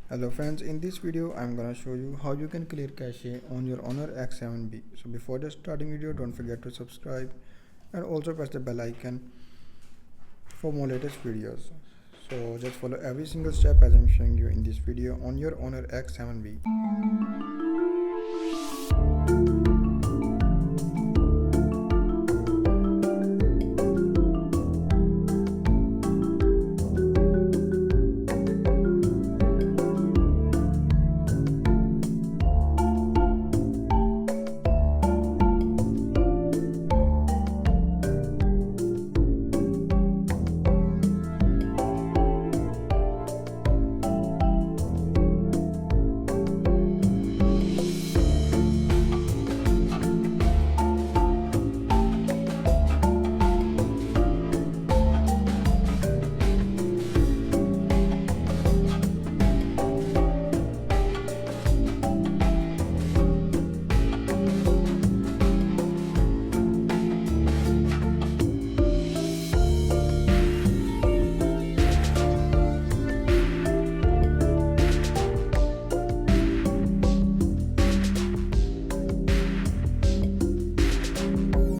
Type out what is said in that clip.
Hello friends, in this video I'm gonna show you how you can clear cache on your Honor X7b. So before the starting video, don't forget to subscribe and also press the bell icon for more latest videos. So just follow every single step as I'm showing you in this video on your Honor X7b.